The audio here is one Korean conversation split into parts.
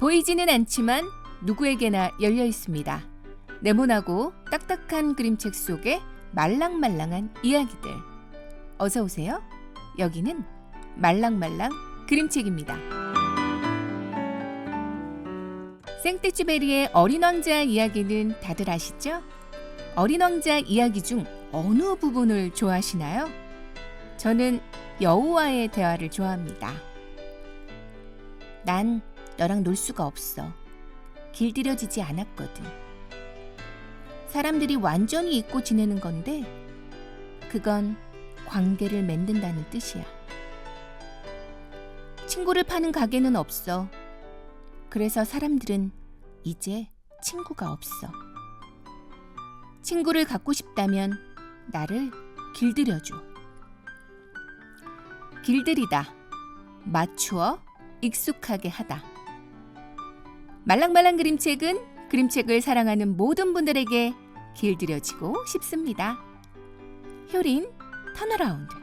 보이지는 않지만 누구에게나 열려 있습니다. 네모나고 딱딱한 그림책 속에 말랑말랑한 이야기들. 어서 오세요. 여기는 말랑말랑 그림책입니다. 생떼쥐베리의 어린 왕자 이야기는 다들 아시죠? 어린 왕자 이야기 중 어느 부분을 좋아하시나요? 저는 여우와의 대화를 좋아합니다. 난 너랑 놀 수가 없어. 길들여지지 않았거든. 사람들이 완전히 잊고 지내는 건데 그건 관계를 맺는다는 뜻이야. 친구를 파는 가게는 없어. 그래서 사람들은 이제 친구가 없어. 친구를 갖고 싶다면 나를 길들여줘. 길들이다, 맞추어, 익숙하게 하다. 말랑말랑 그림책은 그림책을 사랑하는 모든 분들에게 길들여지고 싶습니다. 효린 턴어라운드.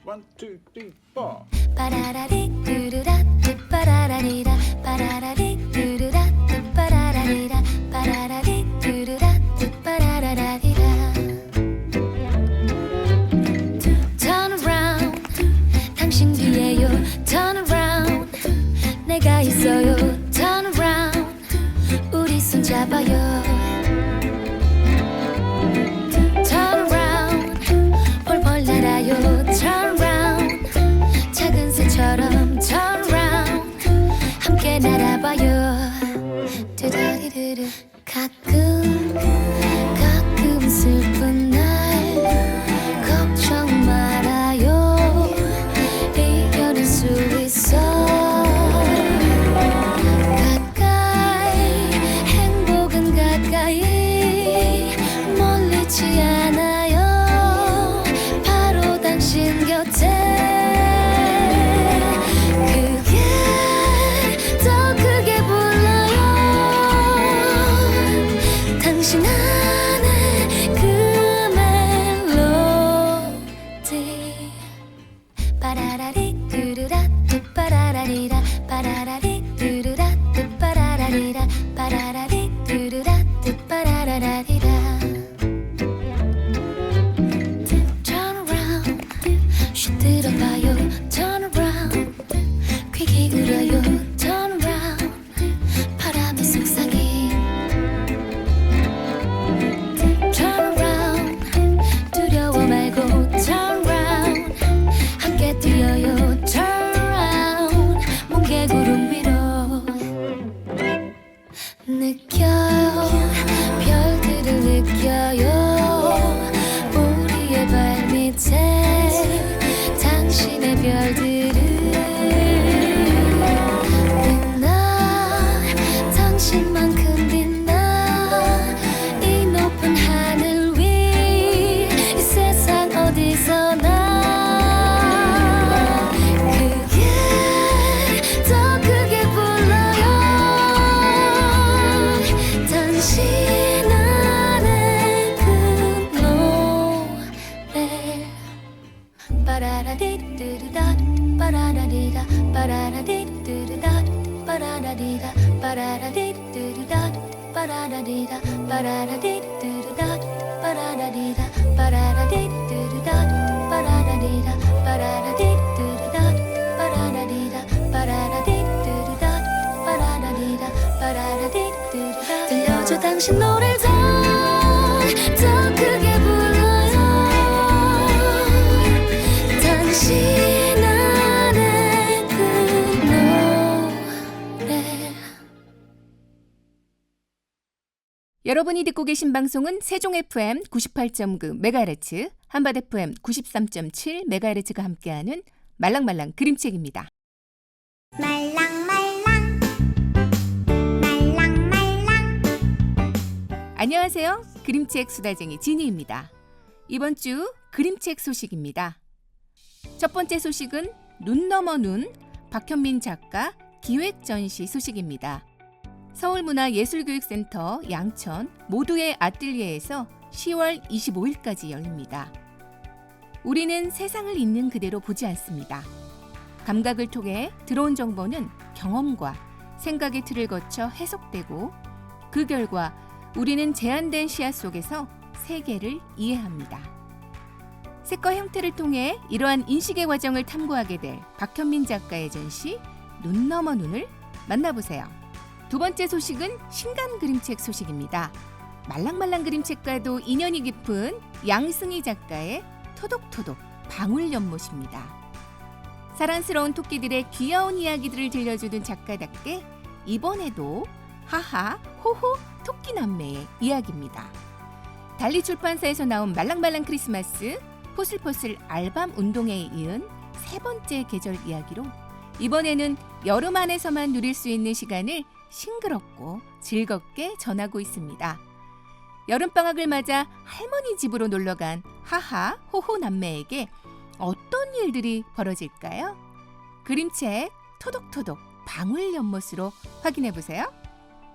One, two, three, four. 빠라라리 뚜루라 뚜빠라라리라 빠라라리 뚜루라 뚜빠라라리라 빠라라리 뚜루라 뚜빠라라리라 Turn around 당신 뒤에요 Turn around 내가 있어요 Turn around 우리 손 잡아요 Turn around 폴폴 날아요 Turn around 작은 새처럼 turn around 함께 날아봐요 두다리르르 가끔 슬픈 날 걱정 말아요 이겨낼 수 있어 가까이 행복은 가까이 멀리지 않아요 바로 당신 곁에 당신 안에 그 멜로디 빠라라리 뚜루라 뚜빠라라리라 빠라라리 뚜루라 뚜빠라라리라 빠라라리 뚜루라 뚜빠라라리라 Turn around 쉿 들어봐요 Turn around 귀 기울여요 Turn around 바람에 속삭이 Turn around 두려워 말고 Turn around 함께 뛰어요 Turn around 뭉게구름 위로 느껴요 별들을 느껴요 우리의 발밑에 당신의 별들을 빛나 당신만큼 빛나 이 높은 하늘 위 이 세상 어디서나 그게 더 크게 불러요 당신 안에 그 노래 빠라라디뚜루다 빠라라리라 빠라라디뚜루다 빠라라리라 빠라라디뚜루다 빠라라리라 빠라라디뚜루다 빠라라리라 빠라라디뚜루다 빠라라리라 빠라라디뚜루다 빠라라리라 빠라라디뚜루다 빠라라리라 빠라라디뚜루다 들려줘 당신 노래를 더 크게 불러요 당신 안에 그 노래 여러분이 듣고 계신 방송은 세종 FM 98.9MHz, 한밭 FM 93.7MHz가 함께하는 말랑말랑 그림책입니다. 말랑말랑 말랑말랑 안녕하세요. 그림책 수다쟁이 지니입니다. 이번 주 그림책 소식입니다. 첫 번째 소식은 눈 넘어 눈, 박현민 작가 기획 전시 소식입니다. 서울문화예술교육센터 양천 모두의 아뜰리에에서 10월 25일까지 열립니다. 우리는 세상을 있는 그대로 보지 않습니다. 감각을 통해 들어온 정보는 경험과 생각의 틀을 거쳐 해석되고 그 결과 우리는 제한된 시야 속에서 세계를 이해합니다. 색과 형태를 통해 이러한 인식의 과정을 탐구하게 될 박현민 작가의 전시 눈 넘어 눈을 만나보세요. 두 번째 소식은 신간 그림책 소식입니다. 말랑말랑 그림책과도 인연이 깊은 양승희 작가의 토독토독 방울 연못입니다. 사랑스러운 토끼들의 귀여운 이야기들을 들려주는 작가답게 이번에도 하하 호호 토끼 남매의 이야기입니다. 달리 출판사에서 나온 말랑말랑 크리스마스 포슬포슬 알밤 운동회에 이은 세 번째 계절 이야기로 이번에는 여름 안에서만 누릴 수 있는 시간을 싱그럽고 즐겁게 전하고 있습니다. 여름방학을 맞아 할머니 집으로 놀러간 하하 호호 남매에게 어떤 일들이 벌어질까요? 그림책 토독토독 방울 연못으로 확인해보세요.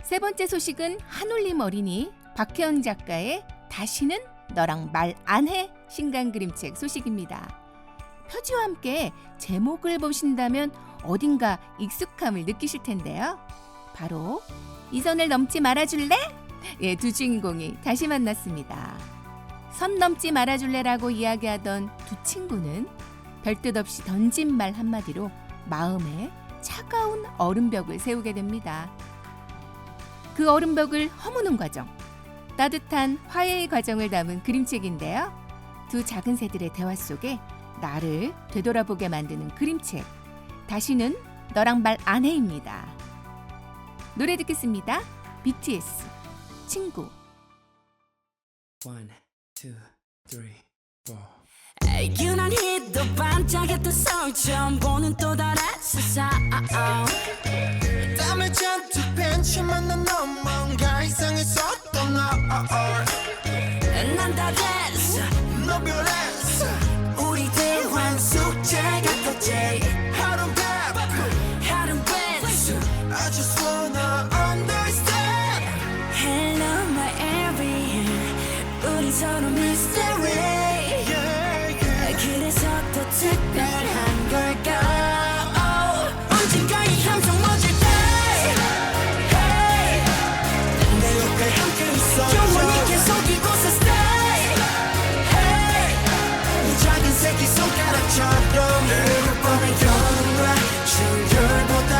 세 번째 소식은 한올림 어린이 박혜원 작가의 다시는 너랑 말 안 해 신간 그림책 소식입니다. 표지와 함께 제목을 보신다면 어딘가 익숙함을 느끼실 텐데요. 바로 이 선을 넘지 말아줄래? 예, 두 주인공이 다시 만났습니다. 선 넘지 말아줄래라고 이야기하던 두 친구는 별뜻 없이 던진 말 한마디로 마음에 차가운 얼음벽을 세우게 됩니다. 그 얼음벽을 허무는 과정, 따뜻한 화해의 과정을 담은 그림책인데요. 두 작은 새들의 대화 속에 나를 되돌아보게 만드는 그림책. 다시는 너랑 말 안 해입니다. 노래 듣겠습니다. BTS 친구. 1, 2, 3, 4. 유난히도 반짝였던 서울 처음 보는 또 다른 세상 땀을 잔뜩 벤치만 난 넌 뭔가 이상했었던 난 다 됐어 너 별했어 우리 대화는 숙제 같았지 하루는 back 하루는 뺐어 I just wanna understand Hello my everything 우리 서로 mystery yeah, yeah. 그래서 더 특별한 걸까 언젠가 이 함성 멎을 때 hey, 내 옆에 함께 있어 영원히 계속 이곳에 stay hey, 이 작은 새끼 손가락처럼 늘 뻔한 여름과 추열보다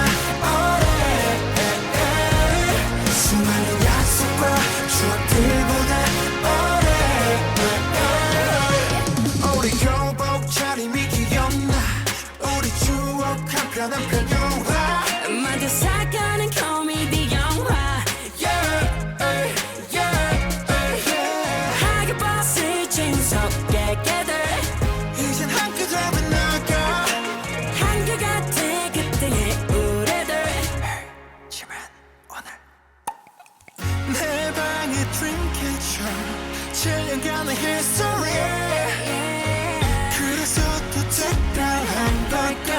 오래 수많은 약속과 추억들보다 오래 우리 교복 차림이 기억나 우리 추억 한편한 편영화 만져 살가는 코미디 영화 yeah, yeah, yeah. 하게 벗을 진석의 깨들 이젠 한끗 잡은 나가 한결같아 그때의 우리들 지만 오늘 내 방의 dreamcatcher 7년간의 history 그래서 또 특별한 걸까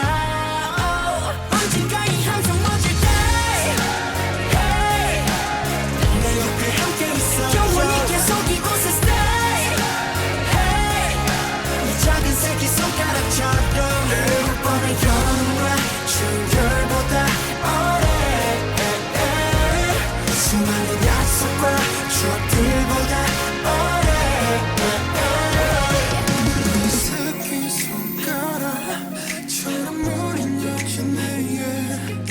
언젠가 이 함성 멎을 때 hey, 내 옆에 함께 있어 영원히 계속 이곳에 stay hey, 이 작은 새끼 손가락처럼 늘 뻔한 여름과 추열보다 오래 수많은 약속과 추억들보다 오래 스킨 손가락처럼 무뎌진 내게 네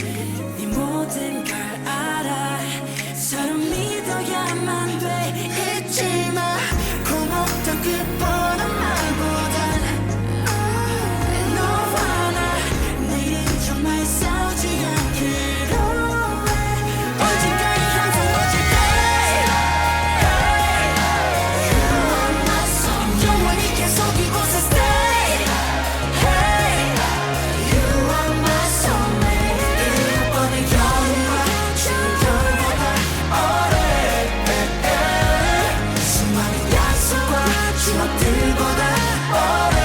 모든 걸 알아 서로 믿어야만 돼 잊지마 고맙던 그 뻔한 말보단 너와 나 내일은 정말 싸우지 않기로 해 언젠가 이 함성 멎을 때 영원히 계속 이곳에 stay hey, You are my soulmate 이번에 여름과 추열보다 오래 수많은 약속과 추억들보다 오래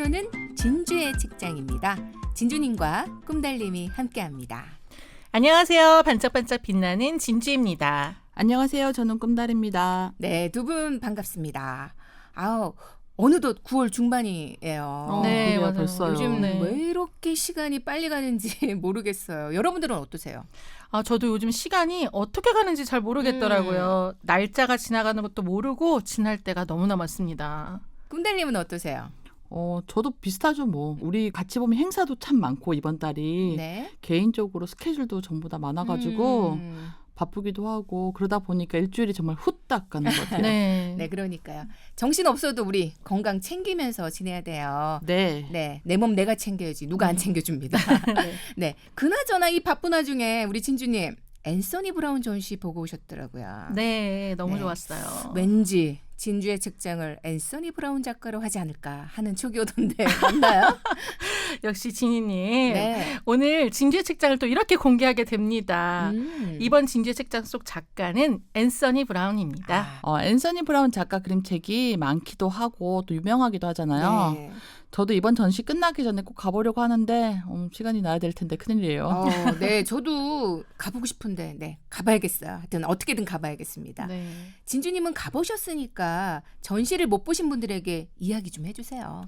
코너는 진주의 책장입니다. 진주님과 꿈달님이 함께합니다. 안녕하세요. 반짝반짝 빛나는 진주입니다. 안녕하세요. 저는 꿈달입니다. 네, 두 분 반갑습니다. 아우, 어느덧 9월 중반이에요. 네, 그래요, 맞아요. 벌써요. 요즘 네. 왜 이렇게 시간이 빨리 가는지 모르겠어요. 여러분들은 어떠세요? 저도 요즘 시간이 어떻게 가는지 잘 모르겠더라고요. 날짜가 지나가는 것도 모르고 지날 때가 너무나 많습니다. 꿈달님은 어떠세요? 저도 비슷하죠, 뭐. 우리 같이 보면 행사도 참 많고, 이번 달이. 네. 개인적으로 스케줄도 전부 다 많아가지고, 음. 바쁘기도 하고, 그러다 보니까 일주일이 정말 후딱 가는 것 같아요. 네. 네, 그러니까요. 정신 없어도 우리 건강 챙기면서 지내야 돼요. 네. 네, 내 몸 내가 챙겨야지 누가 안 챙겨줍니다. 네. 네, 그나저나 이 바쁜 와중에 우리 진주님 앤서니 브라운 전시 보고 오셨더라고요. 네, 너무 네. 좋았어요. 왠지 진주의 책장을 앤서니 브라운 작가로 하지 않을까 하는 촉이 오던데 맞나요? 역시 진희님. 네. 오늘 진주의 책장을 또 이렇게 공개하게 됩니다. 이번 진주의 책장 속 작가는 앤서니 브라운입니다. 앤서니 브라운 작가 그림책이 많기도 하고, 또 유명하기도 하잖아요. 네. 저도 이번 전시 끝나기 전에 꼭 가보려고 하는데, 시간이 나야 될 텐데 큰일이에요. 네, 저도 가보고 싶은데, 네, 가봐야겠어요. 하여튼 어떻게든 가봐야겠습니다. 네. 진주님은 가보셨으니까 전시를 못 보신 분들에게 이야기 좀 해주세요.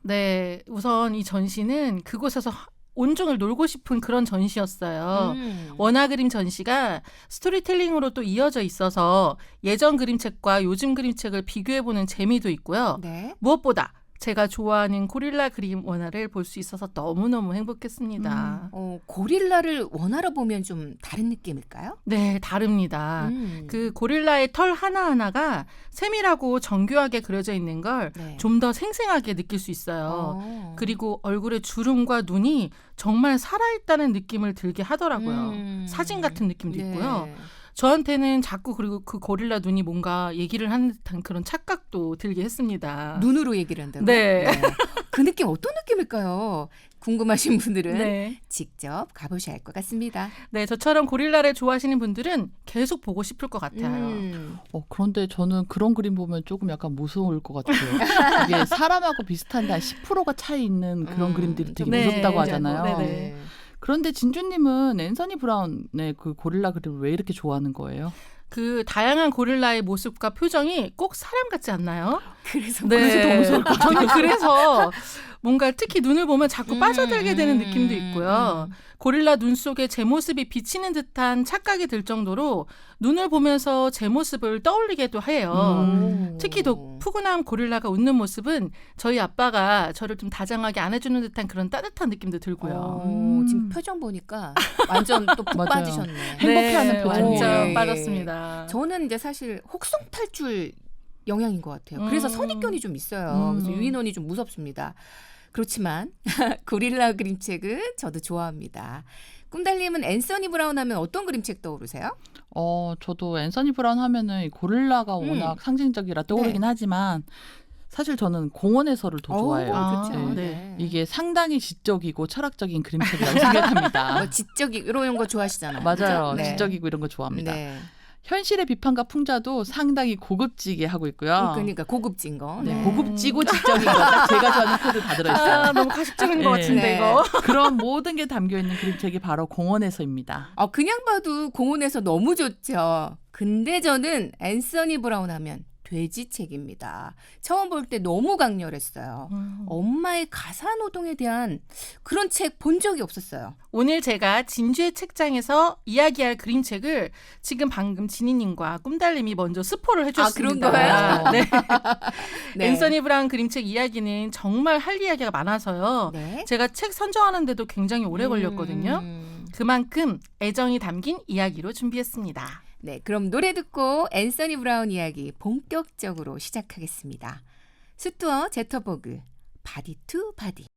네, 우선 이 전시는 그곳에서 온종일 놀고 싶은 그런 전시였어요. 원화 그림 전시가 스토리텔링으로 또 이어져 있어서 예전 그림책과 요즘 그림책을 비교해보는 재미도 있고요. 네. 무엇보다 제가 좋아하는 고릴라 그림 원화를 볼 수 있어서 너무너무 행복했습니다. 고릴라를 원화로 보면 좀 다른 느낌일까요? 네, 다릅니다. 그 고릴라의 털 하나하나가 세밀하고 정교하게 그려져 있는 걸 좀 네. 더 생생하게 느낄 수 있어요. 그리고 얼굴의 주름과 눈이 정말 살아있다는 느낌을 들게 하더라고요. 사진 같은 느낌도 있고요. 네. 저한테는 자꾸 그리고 그 고릴라 눈이 뭔가 얘기를 하는 듯한 그런 착각도 들게 했습니다. 눈으로 얘기를 한다고요? 네. 그 느낌 어떤 느낌일까요? 궁금하신 분들은 네. 직접 가보셔야 할 것 같습니다. 네, 저처럼 고릴라를 좋아하시는 분들은 계속 보고 싶을 것 같아요. 그런데 저는 그런 그림 보면 조금 약간 무서울 것 같아요. 이게 사람하고 비슷한데 한 10%가 차이 있는 그런 그림들이 되게 네. 무섭다고 하잖아요. 네네. 그런데 진주님은 앤서니 브라운의 그 고릴라 그림을 왜 이렇게 좋아하는 거예요? 그 다양한 고릴라의 모습과 표정이 꼭 사람 같지 않나요? 그래서 그래서 더 무서울 것 같아요. 저는 그래서 뭔가 특히 눈을 보면 자꾸 빠져들게 되는 느낌도 있고요. 고릴라 눈 속에 제 모습이 비치는 듯한 착각이 들 정도로 눈을 보면서 제 모습을 떠올리게도 해요. 특히 더 푸근한 고릴라가 웃는 모습은 저희 아빠가 저를 좀 다정하게 안아주는 듯한 그런 따뜻한 느낌도 들고요. 지금 표정 보니까 완전 또 푹 맞아요. 빠지셨네. 행복해하는 표정이에요. 완전 예. 빠졌습니다. 저는 이제 사실 혹성 탈출 영향인 것 같아요. 그래서 선입견이 좀 있어요. 그래서 유인원이 좀 무섭습니다. 그렇지만 고릴라 그림책은 저도 좋아합니다. 꿈달님은 앤서니 브라운 하면 어떤 그림책 떠오르세요? 저도 앤서니 브라운 하면은 이 고릴라가 워낙 상징적이라 떠오르긴 하지만 사실 저는 공원에서를 더 좋아해요. 그렇죠. 네. 네. 이게 상당히 지적이고 철학적인 그림책이라고 생각합니다. 지적이 이런 거 좋아하시잖아요. 맞아요. 그죠? 네. 지적이고 이런 거 좋아합니다. 네. 현실의 비판과 풍자도 상당히 고급지게 하고 있고요. 그러니까 고급진 거. 네, 네. 고급지고 지적인 거 딱 제가 좋아하는 코드 다 들어있어요. 너무 가식적인 것 네. 같은데 네. 이거. 그런 모든 게 담겨있는 그림책이 바로 공원에서입니다. 그냥 봐도 공원에서 너무 좋죠. 근데 저는 앤서니 브라운 하면 돼지책입니다. 처음 볼 때 너무 강렬했어요. 엄마의 가사노동에 대한 그런 책 본 적이 없었어요. 오늘 제가 진주의 책장에서 이야기할 그림책을 지금 방금 진희님과 꿈달님이 먼저 스포를 해주셨습니다. 그런 거예요? 네. 네. 앤서니 브라운 그림책 이야기는 정말 할 이야기가 많아서요. 네. 제가 책 선정하는데도 굉장히 오래 걸렸거든요. 그만큼 애정이 담긴 이야기로 준비했습니다. 네, 그럼 노래 듣고 앤서니 브라운 이야기 본격적으로 시작하겠습니다. 스투어 제터버그 바디 투 바디.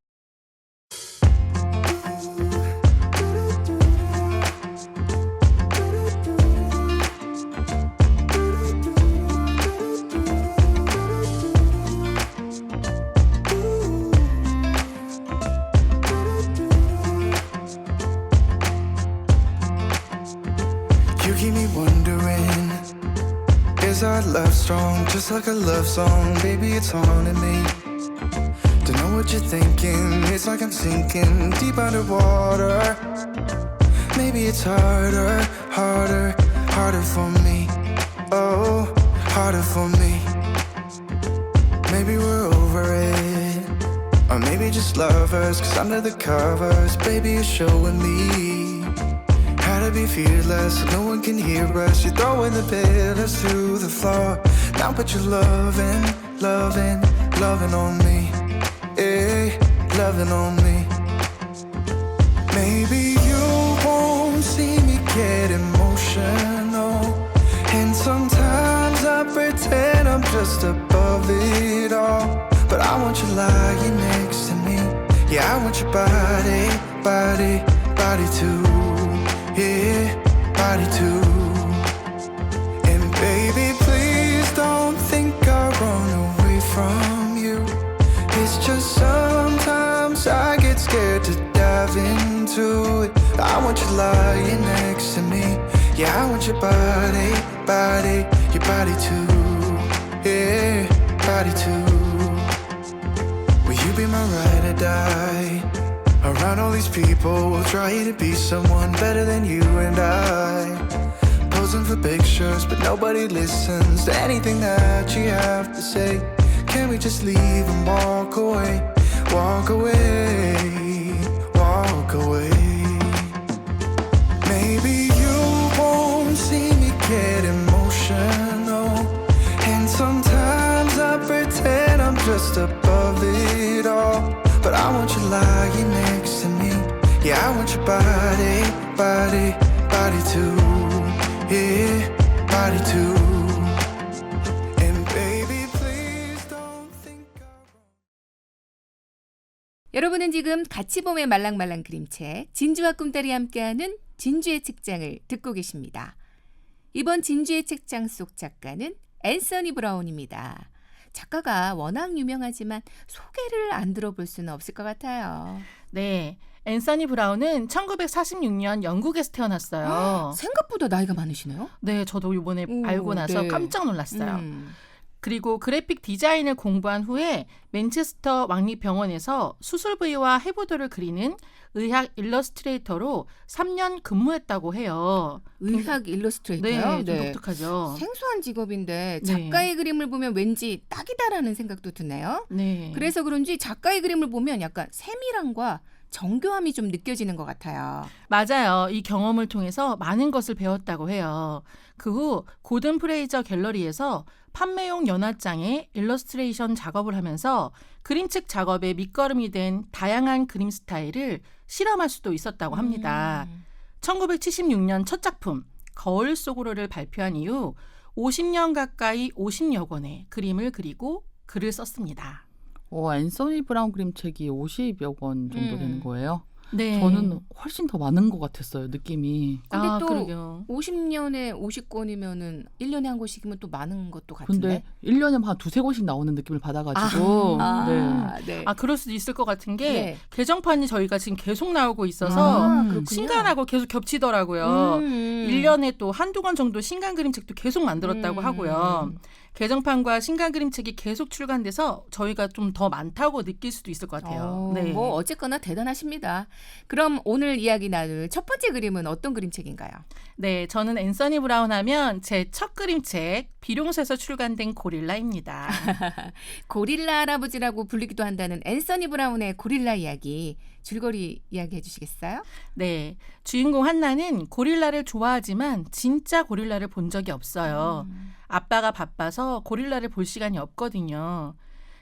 You keep me wondering, is our love strong? Just like a love song, baby, it's haunting me. To know what what you're thinking. It's like I'm sinking deep underwater. Maybe it's harder, harder, harder for me. Oh, harder for me. Maybe we're over it, or maybe just lovers. Cause under the covers, baby, you're showing me how to be fearless so no one can hear us. You're throwing the pillars through the floor. Now put your loving, loving, loving on me. Eh, loving on me. Maybe you won't see me get emotional, and sometimes I pretend I'm just above it all. But I want you lying next to me. Yeah, I want your body, body, body too. Yeah, body too. And baby, please don't think I run away from you. It's just sometimes I get scared to dive into it. I want you lying next to me. Yeah, I want your body, body, your body too. Yeah, body too. Will you be my ride or die? Around all these people, we'll try to be someone better than you and I. Posing for pictures, but nobody listens to anything that you have to say. Can we just leave and walk away? Walk away, walk away. Maybe you won't see me get emotional, and sometimes I pretend I'm just above it all. But I want you lying next to me. Yeah, I want your body, body, body too. Yeah, body too. And baby, please don't think 여러분은 지금 같이 봄의 말랑말랑 그림책 진주와 꿈딸이 함께하는 진주의 책장을 듣고 계십니다. 이번 진주의 책장 속 작가는 앤서니 브라운입니다. 작가가 워낙 유명하지만 소개를 안 들어볼 수는 없을 것 같아요. 네, 앤서니 브라운은 1946년 영국에서 태어났어요. 생각보다 나이가 많으시네요. 네, 저도 이번에 오, 알고 나서 네. 깜짝 놀랐어요. 그리고 그래픽 디자인을 공부한 후에 맨체스터 왕립병원에서 수술 부위와 해부도를 그리는 의학 일러스트레이터로 3년 근무했다고 해요. 의학 일러스트레이터요? 네, 좀 독특하죠. 생소한 직업인데 작가의 그림을 보면 왠지 딱이다라는 생각도 드네요. 네. 그래서 그런지 작가의 그림을 보면 약간 세밀함과 정교함이 좀 느껴지는 것 같아요. 맞아요. 이 경험을 통해서 많은 것을 배웠다고 해요. 그 후 고든 프레이저 갤러리에서 판매용 연화장에 일러스트레이션 작업을 하면서 그림책 작업의 밑거름이 된 다양한 그림 스타일을 실험할 수도 있었다고 합니다. 1976년 첫 작품 거울 속으로를 발표한 이후 50년 가까이 50여 권의 그림을 그리고 글을 썼습니다. 앤서니 브라운 그림책이 50여 권 정도 되는 거예요. 네. 저는 훨씬 더 많은 것 같았어요, 느낌이. 근데 또 그러게요. 50년에 50권이면은 1년에 한 권씩이면 또 많은 것도 같은데. 근데 1년에 한 두세 권씩 나오는 느낌을 받아가지고. 네. 그럴 수도 있을 것 같은 게 네. 개정판이 저희가 지금 계속 나오고 있어서 그렇군요. 신간하고 계속 겹치더라고요. 1년에 또 한두 권 정도 신간 그림책도 계속 만들었다고 하고요. 개정판과 신간 그림책이 계속 출간돼서 저희가 좀 더 많다고 느낄 수도 있을 것 같아요. 네. 뭐 어쨌거나 대단하십니다. 그럼 오늘 이야기 나눌 첫 번째 그림은 어떤 그림책인가요? 네, 저는 앤서니 브라운 하면 제 첫 그림책 비룡소에서 출간된 고릴라입니다. 고릴라 할아버지라고 불리기도 한다는 앤서니 브라운의 고릴라 이야기 줄거리 이야기해 주시겠어요? 네, 주인공 한나는 고릴라를 좋아하지만 진짜 고릴라를 본 적이 없어요. 아빠가 바빠서 고릴라를 볼 시간이 없거든요.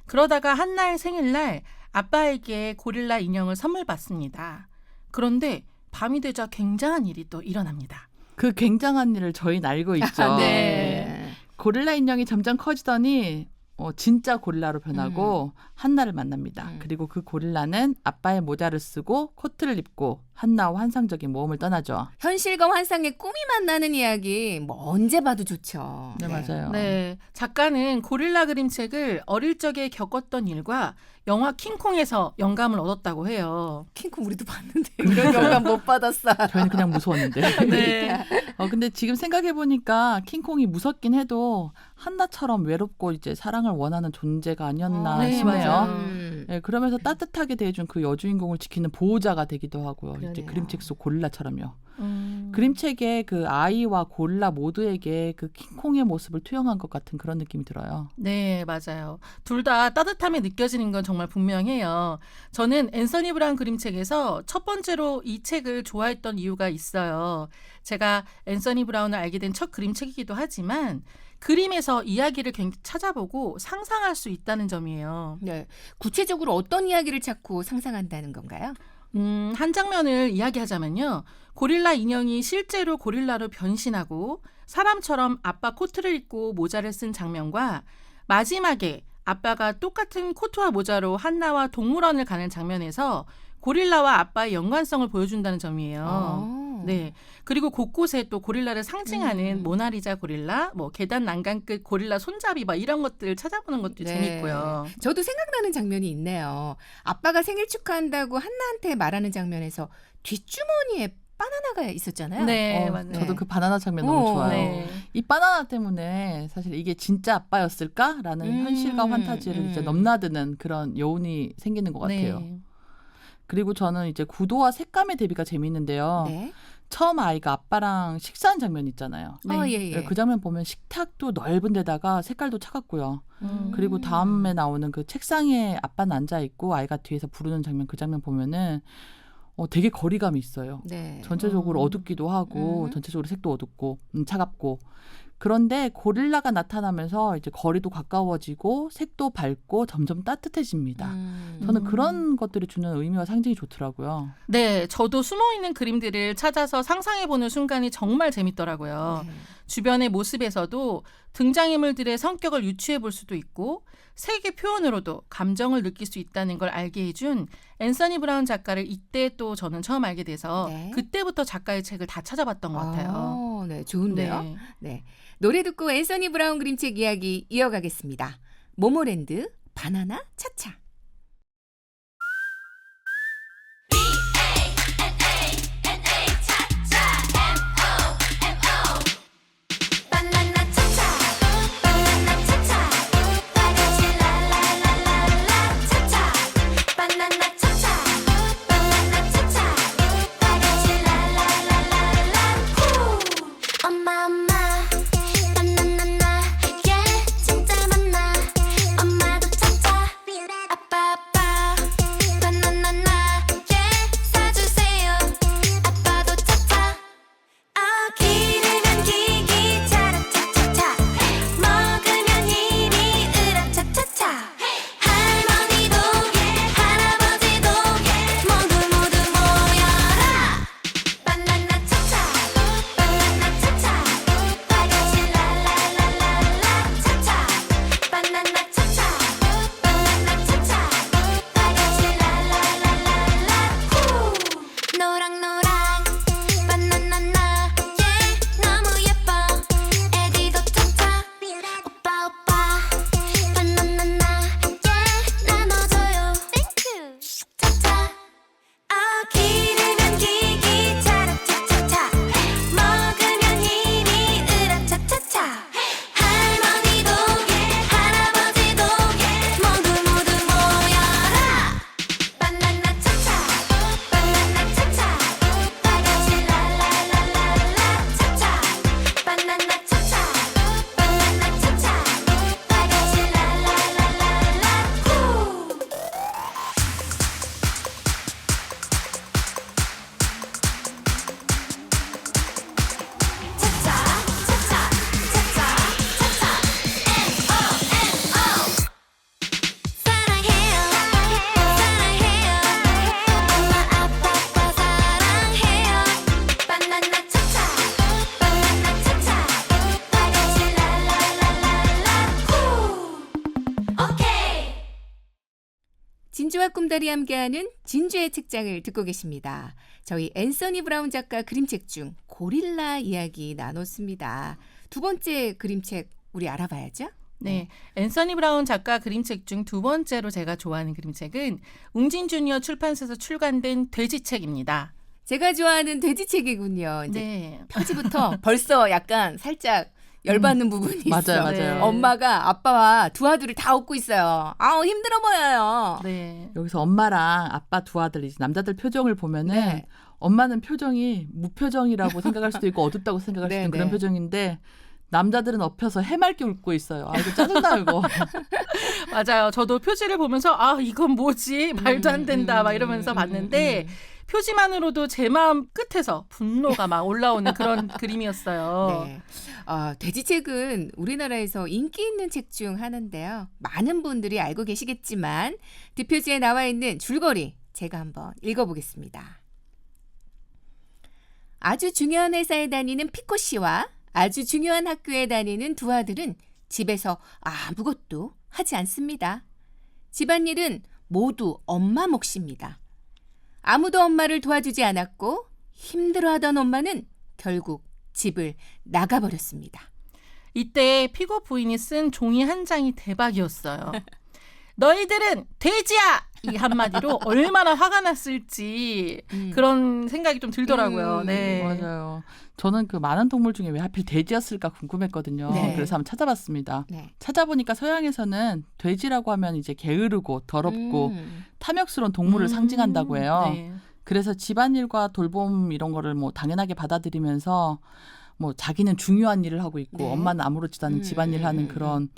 그러다가 한나의 생일날 아빠에게 고릴라 인형을 선물 받습니다. 그런데 밤이 되자 굉장한 일이 또 일어납니다. 그 굉장한 일을 저희는 알고 있죠. 네. 고릴라 인형이 점점 커지더니 진짜 고릴라로 변하고 한나를 만납니다. 그리고 그 고릴라는 아빠의 모자를 쓰고 코트를 입고 한나와 환상적인 모험을 떠나죠. 현실과 환상의 꿈이 만나는 이야기 뭐 언제 봐도 좋죠. 네, 맞아요. 네, 작가는 고릴라 그림책을 어릴 적에 겪었던 일과 영화 킹콩에서 영감을 얻었다고 해요. 킹콩 우리도 봤는데 이런 영감 못 받았어. 저희는 그냥 무서웠는데. 네. 근데 지금 생각해보니까 킹콩이 무섭긴 해도 한나처럼 외롭고 이제 사랑을 원하는 존재가 아니었나 네, 싶네요. 맞아요. 네, 그러면서 따뜻하게 대해준 그 여주인공을 지키는 보호자가 되기도 하고요. 이제 그러네요. 그림책 속 고릴라처럼요. 그림책의 그 아이와 고릴라 모두에게 그 킹콩의 모습을 투영한 것 같은 그런 느낌이 들어요. 네, 맞아요. 둘 다 따뜻함이 느껴지는 건 정말 분명해요. 저는 앤서니 브라운 그림책에서 첫 번째로 이 책을 좋아했던 이유가 있어요. 제가 앤서니 브라운을 알게 된 첫 그림책이기도 하지만 그림에서 이야기를 찾아보고 상상할 수 있다는 점이에요. 네. 구체적으로 어떤 이야기를 찾고 상상한다는 건가요? 한 장면을 이야기하자면요. 고릴라 인형이 실제로 고릴라로 변신하고 사람처럼 아빠 코트를 입고 모자를 쓴 장면과 마지막에 아빠가 똑같은 코트와 모자로 한나와 동물원을 가는 장면에서 고릴라와 아빠의 연관성을 보여준다는 점이에요. 네. 그리고 곳곳에 또 고릴라를 상징하는 모나리자 고릴라, 뭐 계단 난간 끝 고릴라 손잡이 막 이런 것들 찾아보는 것도 네. 재밌고요. 저도 생각나는 장면이 있네요. 아빠가 생일 축하한다고 한나한테 말하는 장면에서 뒷주머니에 바나나가 있었잖아요. 네, 맞아요. 저도 그 바나나 장면 너무 좋아요. 네. 이 바나나 때문에 사실 이게 진짜 아빠였을까라는 현실과 환타지를 이제 넘나드는 그런 여운이 생기는 것 같아요. 네. 그리고 저는 이제 구도와 색감의 대비가 재미있는데요. 네. 처음 아이가 아빠랑 식사한 장면 있잖아요. 네. 예. 그 장면 보면 식탁도 넓은 데다가 색깔도 차갑고요. 그리고 다음에 나오는 그 책상에 아빠는 앉아 있고 아이가 뒤에서 부르는 장면, 그 장면 보면은 되게 거리감이 있어요. 네. 전체적으로 어둡기도 하고 음. 전체적으로 색도 어둡고 차갑고. 그런데 고릴라가 나타나면서 이제 거리도 가까워지고 색도 밝고 점점 따뜻해집니다. 저는 그런 것들이 주는 의미와 상징이 좋더라고요. 네, 저도 숨어있는 그림들을 찾아서 상상해보는 순간이 정말 재밌더라고요. 네. 주변의 모습에서도 등장인물들의 성격을 유추해볼 수도 있고 색의 표현으로도 감정을 느낄 수 있다는 걸 알게 해준 앤서니 브라운 작가를 이때 또 저는 처음 알게 돼서 네. 그때부터 작가의 책을 다 찾아봤던 것 같아요. 네, 좋은데요. 네. 네. 노래 듣고 앤서니 브라운 그림책 이야기 이어가겠습니다. 모모랜드 바나나 차차. 바나나 차차 바나나 차차 다같이 랄랄랄랄라 차차 바나나 차차 바나나 차차 다같이 랄랄랄랄라 후 엄마 바나나나 예 진짜 많아 엄마도 차차 진주와 꿈달이 함께하는 진주의 책장을 듣고 계십니다. 저희 앤서니 브라운 작가 그림책 중 고릴라 이야기 나눴습니다. 두 번째 그림책 우리 알아봐야죠. 네, 앤서니 브라운 작가 그림책 중 두 번째로 제가 좋아하는 그림책은 웅진 주니어 출판사에서 출간된 돼지책입니다. 제가 좋아하는 돼지책이군요. 이제 네, 표지부터 벌써 약간 살짝 열받는 부분이 있어요. 맞아요. 네. 엄마가 아빠와 두 아들을 다 업고 있어요. 아우 힘들어 보여요. 네. 여기서 엄마랑 아빠 두 아들, 이제 남자들 표정을 보면은 네. 엄마는 표정이 무표정이라고 생각할 수도 있고 어둡다고 생각할 수도 네, 있는 그런 네. 표정인데 남자들은 엎혀서 해맑게 웃고 있어요. 아, 이거 짜증나 이거. 맞아요. 저도 표지를 보면서 아 이건 뭐지? 말도 안 된다 막 이러면서 봤는데 표지만으로도 제 마음 끝에서 분노가 막 올라오는 그런 그림이었어요. 네. 돼지책은 우리나라에서 인기 있는 책 중 하나인데요. 많은 분들이 알고 계시겠지만 뒷표지에 나와 있는 줄거리 제가 한번 읽어보겠습니다. 아주 중요한 회사에 다니는 피코 씨와 아주 중요한 학교에 다니는 두 아들은 집에서 아무것도 하지 않습니다. 집안일은 모두 엄마 몫입니다. 아무도 엄마를 도와주지 않았고 힘들어하던 엄마는 결국 집을 나가버렸습니다. 이때 피고 부인이 쓴 종이 한 장이 대박이었어요. 너희들은 돼지야! 이 한마디로 얼마나 화가 났을지 그런 생각이 좀 들더라고요. 네. 맞아요. 저는 그 많은 동물 중에 왜 하필 돼지였을까 궁금했거든요. 네. 그래서 한번 찾아봤습니다. 네. 찾아보니까 서양에서는 돼지라고 하면 이제 게으르고 더럽고 탐욕스러운 동물을 상징한다고 해요. 네. 그래서 집안일과 돌봄 이런 거를 뭐 당연하게 받아들이면서 뭐 자기는 중요한 일을 하고 있고 네. 엄마는 아무렇지도 않은 집안일 하는 그런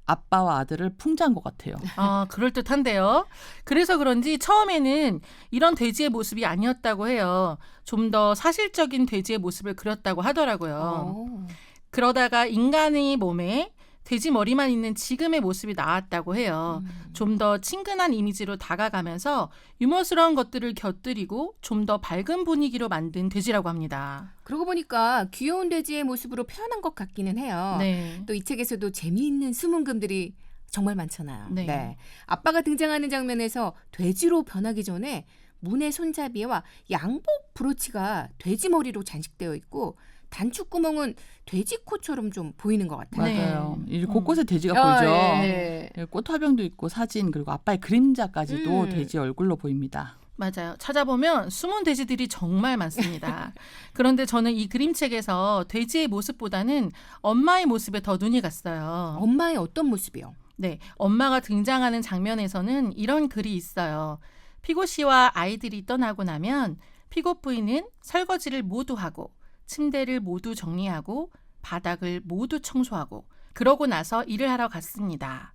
아빠와 아들을 풍자한 것 같아요. 아, 그럴듯한데요. 그래서 그런지 처음에는 이런 돼지의 모습이 아니었다고 해요. 좀 더 사실적인 돼지의 모습을 그렸다고 하더라고요. 그러다가 인간의 몸에 돼지 머리만 있는 지금의 모습이 나왔다고 해요. 좀 더 친근한 이미지로 다가가면서 유머스러운 것들을 곁들이고 좀 더 밝은 분위기로 만든 돼지라고 합니다. 그러고 보니까 귀여운 돼지의 모습으로 표현한 것 같기는 해요. 네. 또 이 책에서도 재미있는 수문금들이 정말 많잖아요. 네. 아빠가 등장하는 장면에서 돼지로 변하기 전에 문의 손잡이와 양복 브로치가 돼지 머리로 장식되어 있고 단축구멍은 돼지 코처럼 좀 보이는 것 같아요. 네. 맞아요. 이 곳곳에 돼지가 아, 보이죠. 예. 꽃화병도 있고 사진 그리고 아빠의 그림자까지도 돼지 얼굴로 보입니다. 맞아요. 찾아보면 숨은 돼지들이 정말 많습니다. 그런데 저는 이 그림책에서 돼지의 모습보다는 엄마의 모습에 더 눈이 갔어요. 엄마의 어떤 모습이요? 네, 엄마가 등장하는 장면에서는 이런 글이 있어요. 피고 씨와 아이들이 떠나고 나면 피고 부인은 설거지를 모두 하고 침대를 모두 정리하고 바닥을 모두 청소하고 그러고 나서 일을 하러 갔습니다.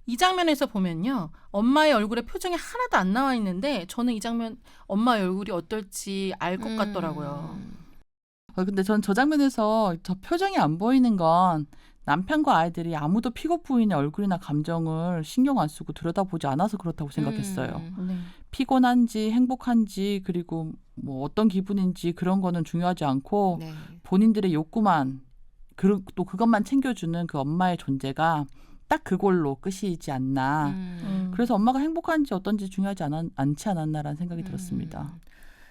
이 장면에서 보면요. 엄마의 얼굴에 표정이 하나도 안 나와 있는데 저는 이 장면 엄마의 얼굴이 어떨지 알 것 같더라고요. 근데 전 저 장면에서 저 표정이 안 보이는 건 남편과 아이들이 아무도 픽업 부인의 얼굴이나 감정을 신경 안 쓰고 들여다보지 않아서 그렇다고 생각했어요. 네. 피곤한지 행복한지 그리고 뭐 어떤 기분인지 그런 거는 중요하지 않고 네. 본인들의 욕구만 또 그것만 챙겨주는 그 엄마의 존재가 딱 그걸로 끝이지 않나. 그래서 엄마가 행복한지 어떤지 중요하지 않지 않았나라는 생각이 들었습니다.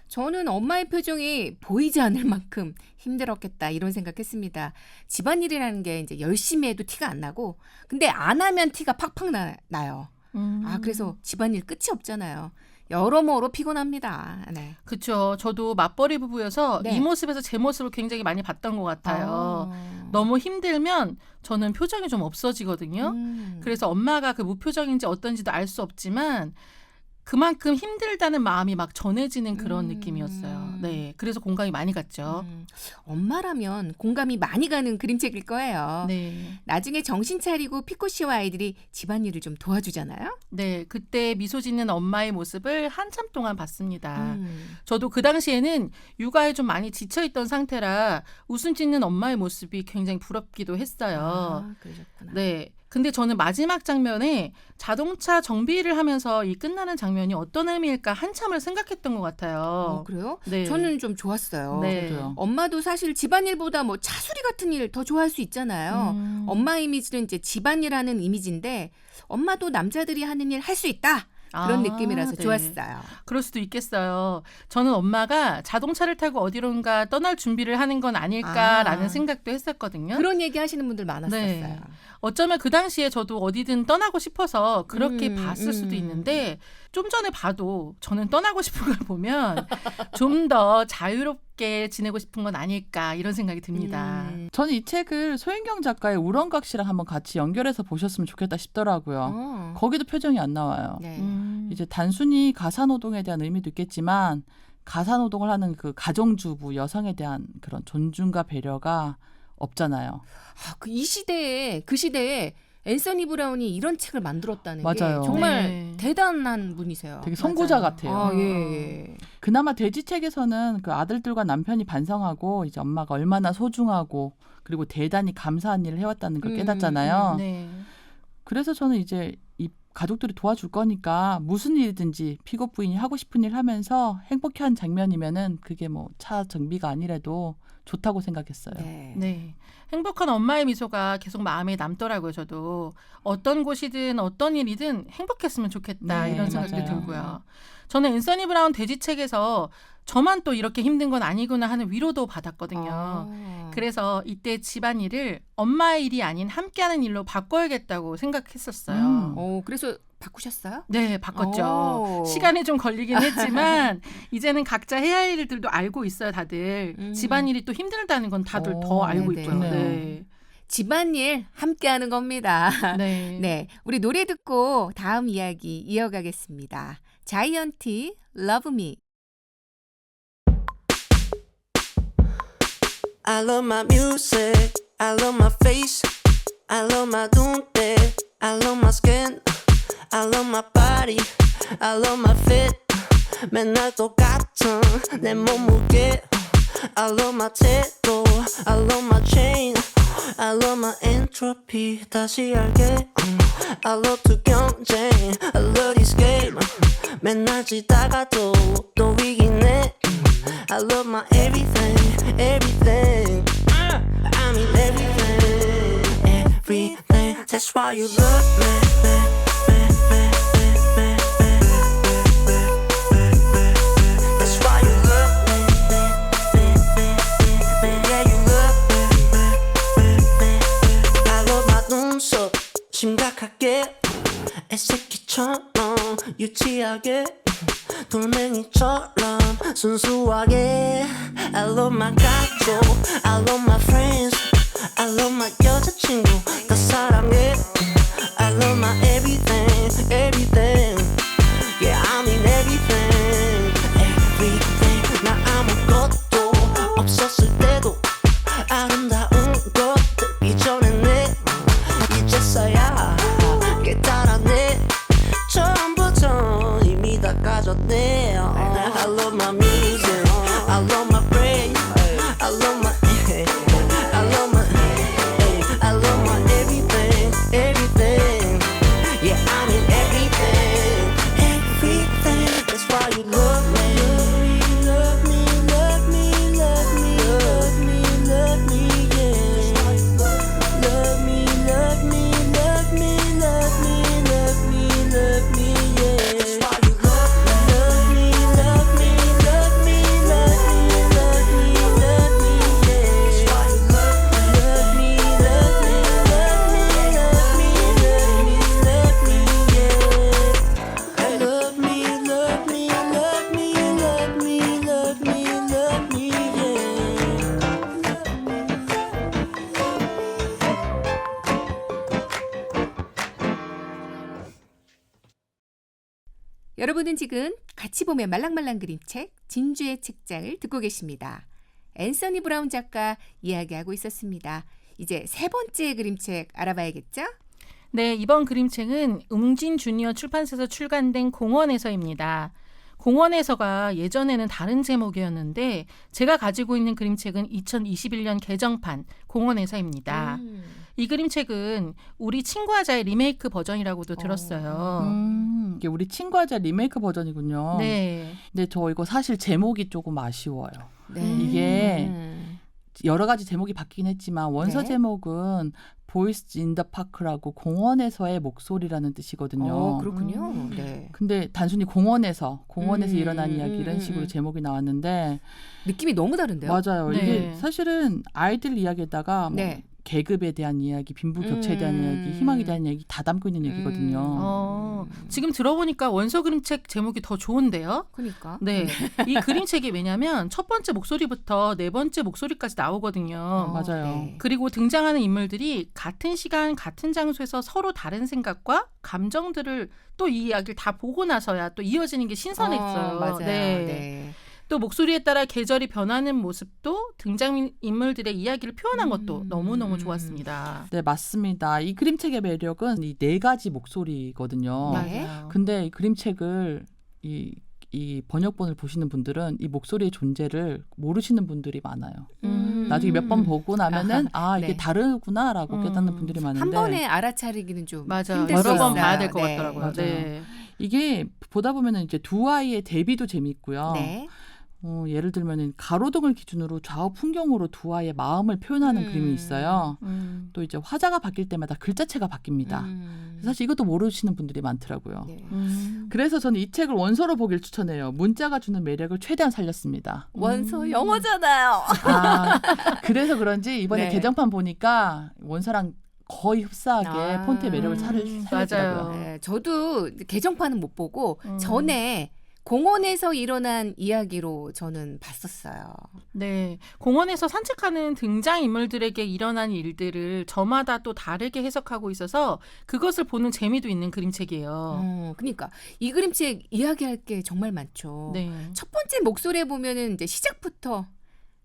저는 엄마의 표정이 보이지 않을 만큼 힘들었겠다 이런 생각했습니다. 집안일이라는 게 이제 열심히 해도 티가 안 나고 근데 안 하면 티가 팍팍 나요. 그래서 집안일 끝이 없잖아요. 여러모로 피곤합니다. 네. 그렇죠. 저도 맞벌이 부부여서 네. 이 모습에서 제 모습을 굉장히 많이 봤던 것 같아요. 너무 힘들면 저는 표정이 좀 없어지거든요. 그래서 엄마가 그 무표정인지 어떤지도 알 수 없지만 그만큼 힘들다는 마음이 막 전해지는 그런 느낌이었어요. 네, 그래서 공감이 많이 갔죠. 엄마라면 공감이 많이 가는 그림책일 거예요. 네, 나중에 정신 차리고 피코 씨와 아이들이 집안일을 좀 도와주잖아요. 네, 그때 미소 짓는 엄마의 모습을 한참 동안 봤습니다. 저도 그 당시에는 육아에 좀 많이 지쳐있던 상태라 웃음 짓는 엄마의 모습이 굉장히 부럽기도 했어요. 그러셨구나. 네. 근데 저는 마지막 장면에 자동차 정비를 하면서 이 끝나는 장면이 어떤 의미일까 한참을 생각했던 것 같아요. 그래요? 네. 저는 좀 좋았어요. 네. 저도요. 엄마도 사실 집안일보다 뭐 차수리 같은 일 더 좋아할 수 있잖아요. 엄마 이미지는 이제 집안일하는 이미지인데 엄마도 남자들이 하는 일 할 수 있다. 그런 느낌이라서 네. 좋았어요. 그럴 수도 있겠어요. 저는 엄마가 자동차를 타고 어디론가 떠날 준비를 하는 건 아닐까라는 아. 생각도 했었거든요. 그런 얘기 하시는 분들 많았었어요. 네. 어쩌면 그 당시에 저도 어디든 떠나고 싶어서 그렇게 음, 봤을 수도 있는데 좀 전에 봐도 저는 떠나고 싶은 걸 보면 좀 더 자유롭게 지내고 싶은 건 아닐까 이런 생각이 듭니다. 저는 이 책을 소인경 작가의 우렁각 씨랑 한번 같이 연결해서 보셨으면 좋겠다 싶더라고요. 어. 거기도 표정이 안 나와요. 네. 이제 단순히 가사노동에 대한 의미도 있겠지만 가사노동을 하는 그 가정주부 여성에 대한 그런 존중과 배려가 없잖아요. 이 시대에 그 시대에 앤서니 브라운이 이런 책을 만들었다는 맞아요. 게 정말 네. 대단한 분이세요. 되게 선구자 맞아요. 같아요. 아, 예. 그나마 돼지책에서는 그 아들들과 남편이 반성하고 이제 엄마가 얼마나 소중하고 그리고 대단히 감사한 일을 해왔다는 걸 깨닫잖아요. 네. 그래서 저는 이제 이 가족들이 도와줄 거니까 무슨 일이든지 픽업 부인이 하고 싶은 일 하면서 행복해한 장면이면은 그게 뭐 차 정비가 아니라도 좋다고 생각했어요. 네. 네. 행복한 엄마의 미소가 계속 마음에 남더라고요. 저도 어떤 곳이든 어떤 일이든 행복했으면 좋겠다 네, 이런 생각이 맞아요. 들고요. 저는 앤서니 브라운 돼지책에서 저만 또 이렇게 힘든 건 아니구나 하는 위로도 받았거든요. 아. 그래서 이때 집안일을 엄마의 일이 아닌 함께하는 일로 바꿔야겠다고 생각했었어요. 그래서 바꾸셨어요? 네, 바꿨죠. 오. 시간이 좀 걸리긴 했지만 이제는 각자 해야 할 일들도 알고 있어요, 다들. 집안일이 또 힘들다는 건 다들 오, 더 알고 네네. 있고요. 좋네요. 집안일 함께하는 겁니다. 네. 네, 우리 노래 듣고 다음 이야기 이어가겠습니다. 자이언티 Love Me. I love my music, I love my face, I love my 눈대, I love my skin, I love my body, I love my fit. 맨날 똑같은 내 몸무게. I love my 태도, I love my chain, I love my entropy. 다시 알게. I love to 경쟁, I love this game. 맨날 지다가도 또 이기네. I love my everything, everything. I mean everything, everything. That's why you love me. That's why you love me. Yeah, you love me. I love my 눈썹 심각하게 애새끼처럼 유치하게 돌멩이처럼 순수하게. I love my 가족, I love my friends, I love my 여자친구 다 사랑해. I love my everything, everything. Yeah, I mean everything, everything. 나 아무것도 없었을 때도 아름다운 것들 이전에네. 이제서야 깨달았네. 처음부터 이미 다 가졌네. I love my music, I love my brain, I love my I love my I love my everything, everything. Yeah, I mean everything, everything. That's why you love me. Love me, love me, love me, love me, love me, yeah. Love me, love me, love me, love me, love me, love me, yeah. That's why you love me, love me, love me, love me, love me, love me, yeah. That's why you love me, love me, love me, love me, love me, love me, yeah. Love me, love me, love me, love me, love me, love me, 여러분은 지금 같이 보면 말랑말랑 그림책 진주의 책장을 듣고 계십니다. 앤서니 브라운 작가 이야기하고 있었습니다. 이제 세 번째 그림책 알아봐야겠죠? 네, 이번 그림책은 웅진 주니어 출판사에서 출간된 공원에서입니다. 공원에서가 예전에는 다른 제목이었는데 제가 가지고 있는 그림책은 2021년 개정판 공원에서입니다. 이 그림책은 우리 친구하자의 리메이크 버전이라고도 들었어요. 이게 우리 친구하자 리메이크 버전이군요. 네. 근데 저 이거 사실 제목이 조금 아쉬워요. 네. 이게 여러 가지 제목이 바뀌긴 했지만 원서 네. 제목은 Voice in the Park라고 공원에서의 목소리라는 뜻이거든요. 그렇군요. 네. 근데 단순히 공원에서 일어난 이야기 이런 음. 식으로 제목이 나왔는데 느낌이 너무 다른데요? 맞아요. 네. 이게 사실은 아이들 이야기에다가 뭐 네. 계급에 대한 이야기, 빈부격차에 대한 이야기, 희망에 대한 이야기 다 담고 있는 얘기거든요. 지금 들어보니까 원서 그림책 제목이 더 좋은데요. 그러니까. 네, 이 그림책이 왜냐면 첫 번째 목소리부터 네 번째 목소리까지 나오거든요. 맞아요. 네. 그리고 등장하는 인물들이 같은 시간, 같은 장소에서 서로 다른 생각과 감정들을 또 이 이야기를 다 보고 나서야 또 이어지는 게 신선했어요. 맞아요. 네. 네. 또 목소리에 따라 계절이 변하는 모습도 등장인물들의 이야기를 표현한 것도 너무너무 좋았습니다. 네, 맞습니다. 이 그림책의 매력은 이 네 가지 목소리거든요. 네. 맞아요. 근데 이 그림책을 이 번역본을 보시는 분들은 이 목소리의 존재를 모르시는 분들이 많아요. 나중에 몇 번 보고 나면은 이게 네. 다르구나라고 깨닫는 분들이 많은데 한 번에 알아차리기는 좀 맞아요. 힘들 수 여러 번 있어요. 봐야 될 것 네. 같더라고요. 맞아요. 네. 이게 보다 보면은 이제 두 아이의 대비도 재미있고요. 네. 예를 들면은 가로등을 기준으로 좌우 풍경으로 두 아이의 마음을 표현하는 그림이 있어요. 또 이제 화자가 바뀔 때마다 글자체가 바뀝니다. 사실 이것도 모르시는 분들이 많더라고요. 네. 그래서 저는 이 책을 원서로 보길 추천해요. 문자가 주는 매력을 최대한 살렸습니다. 원서 영어잖아요. 그래서 그런지 이번에 네. 개정판 보니까 원서랑 거의 흡사하게 폰트의 매력을 살렸더라고요. 맞아요. 네, 저도 개정판은 못 보고 음. 전에 공원에서 일어난 이야기로 저는 봤었어요. 네. 공원에서 산책하는 등장인물들에게 일어난 일들을 저마다 또 다르게 해석하고 있어서 그것을 보는 재미도 있는 그림책이에요. 그러니까 이 그림책 이야기할 게 정말 많죠. 네. 첫 번째 목소리에 보면은 이제 시작부터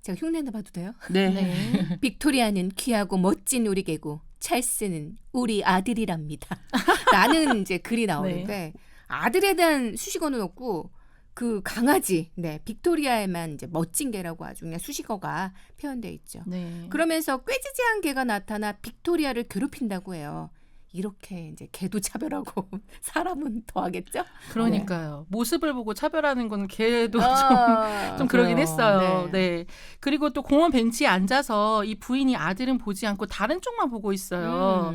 제가 흉내 내봐도 돼요? 네. 네. 빅토리아는 귀하고 멋진 우리 개고 찰스는 우리 아들이랍니다. 라는 이제 글이 나오는데 아들에 대한 수식어는 없고 그 강아지, 빅토리아에만 이제 멋진 개라고 아주 그냥 수식어가 표현되어 있죠. 네. 그러면서 꾀지지한 개가 나타나 빅토리아를 괴롭힌다고 해요. 이렇게 이제 개도 차별하고 사람은 더하겠죠? 그러니까요. 모습을 보고 차별하는 건 걔도 아, 좀 그러긴 그래요. 했어요. 네. 네. 그리고 또 공원 벤치에 앉아서 이 부인이 아들은 보지 않고 다른 쪽만 보고 있어요.